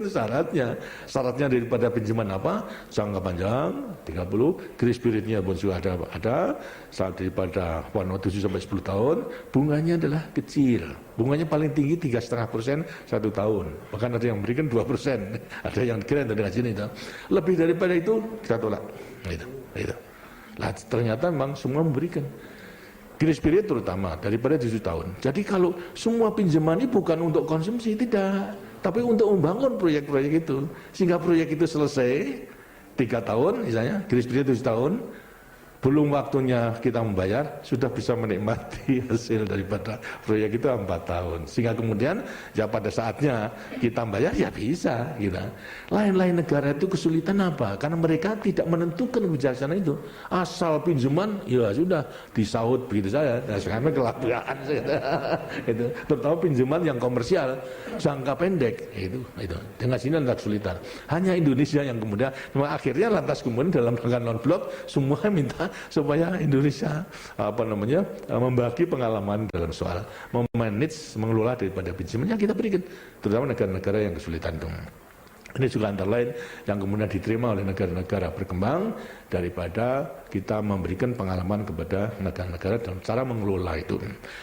Syaratnya daripada pinjaman apa? Jangka panjang 30, grace periodnya pun sudah ada. Saat daripada 7 sampai 10 tahun, bunganya adalah kecil. Bunganya paling tinggi 3,5% 1 tahun. Bahkan ada yang memberikan 2%. Ada yang keren dari sini itu. Lebih daripada itu kita tolak. Itu. Lah, ternyata memang semua memberikan. Grace period terutama daripada 7 tahun. Jadi kalau semua pinjaman ini bukan untuk konsumsi, tidak. Tapi untuk membangun proyek-proyek itu. Sehingga proyek itu selesai 3 tahun misalnya, grace period 7 tahun, belum waktunya kita membayar, sudah bisa menikmati hasil daripada proyek itu 4 tahun. Sehingga kemudian ya pada saatnya kita bayar ya bisa kita. Lain-lain negara itu kesulitan apa? Karena mereka tidak menentukan kebijaksanaan itu. Asal pinjaman ya sudah disaut begitu saja. Nah, sekarang kelaparan itu. Terutama pinjaman yang komersial jangka pendek itu. Dengan sini ada kesulitan. Hanya Indonesia yang kemudian akhirnya lantas kemudian dalam rangka non-blok semua minta supaya Indonesia membagi pengalaman dalam soal memanage, mengelola daripada pinjaman yang kita berikan, terutama negara-negara yang kesulitan itu. Ini juga antara lain yang kemudian diterima oleh negara-negara berkembang daripada kita memberikan pengalaman kepada negara-negara dalam cara mengelola itu.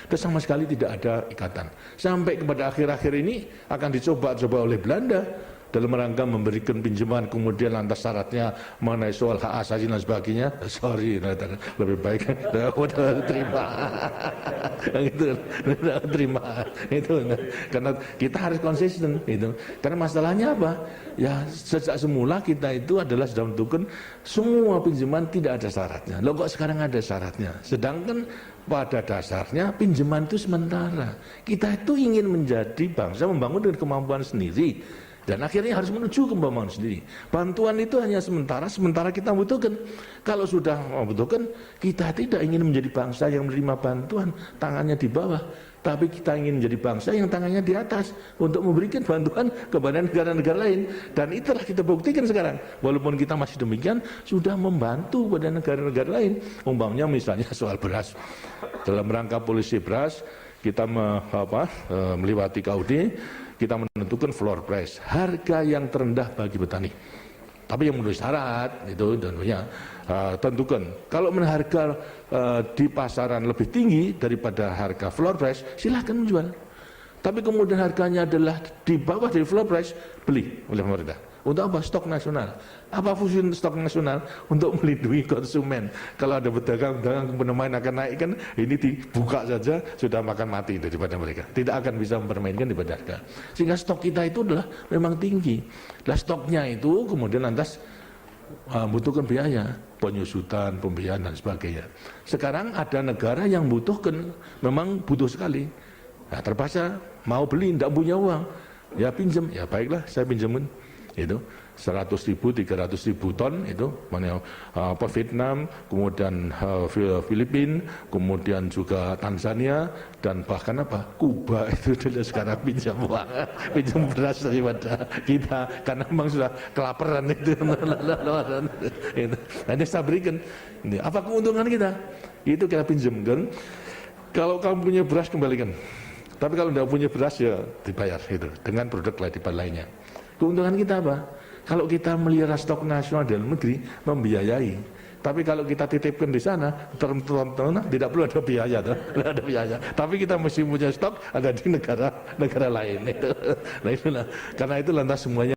Dan sama sekali tidak ada ikatan. Sampai kepada akhir-akhir ini akan dicoba-coba oleh Belanda dalam rangka memberikan pinjaman, kemudian lantas syaratnya mengenai soal hak asasi dan sebagainya. Sorry, lebih baik terima. Terima itu, karena kita harus konsisten itu. Karena masalahnya apa? Ya sejak semula kita itu adalah sudah menentukan semua pinjaman tidak ada syaratnya. Loh kok sekarang ada syaratnya? Sedangkan pada dasarnya pinjaman itu sementara. Kita itu ingin menjadi bangsa membangun dengan kemampuan sendiri. Dan akhirnya harus menuju ke pembangunan sendiri. Bantuan itu hanya sementara kita butuhkan. Kalau sudah membutuhkan, kita tidak ingin menjadi bangsa yang menerima bantuan, tangannya di bawah. Tapi kita ingin menjadi bangsa yang tangannya di atas untuk memberikan bantuan kepada negara-negara lain. Dan itulah kita buktikan sekarang. Walaupun kita masih demikian, sudah membantu pada negara-negara lain. Umpamanya misalnya soal beras. Dalam rangka polisi beras, kita melewati KUD, kita menentukan floor price, harga yang terendah bagi petani. Tapi yang menurut syarat itu tentunya tentukan. Kalau harga di pasaran lebih tinggi daripada harga floor price, silahkan menjual. Tapi kemudian harganya adalah di bawah dari floor price, beli oleh pemerintah. Untuk apa? Stok nasional. Apa fungsi stok nasional? Untuk melindungi konsumen. Kalau ada pedagang-pedagang kemudian akan naik kan, ini dibuka saja sudah makan mati daripada mereka. Tidak akan bisa mempermainkan daripada harga. Sehingga stok kita itu adalah memang tinggi. Nah stoknya itu kemudian lantas membutuhkan biaya, penyusutan, pembiayaan dan sebagainya. Sekarang ada negara yang membutuhkan, memang butuh sekali. Nah, terpaksa mau beli, tidak punya uang, ya pinjam, ya baiklah saya pinjamin. Itu 100.000, 300.000 ton itu Vietnam, kemudian Filipina, kemudian juga Tanzania, dan bahkan Kuba itu sekarang pinjam uang, pinjam beras daripada kita karena memang sudah kelaparan itu. Nah, ini saya berikan. Apa keuntungan kita? Itu kita pinjamkan. Kalau kamu punya beras kembalikan. Tapi kalau tidak punya beras ya dibayar itu dengan produk lainnya. Keuntungan kita apa? Kalau kita melihara stok nasional dalam negeri, membiayai. Tapi kalau kita titipkan di sana, tidak perlu ada biaya, tidak ada biaya. Tapi kita mesti punya stok ada di negara lain. Nah itulah. Karena itu lantas semuanya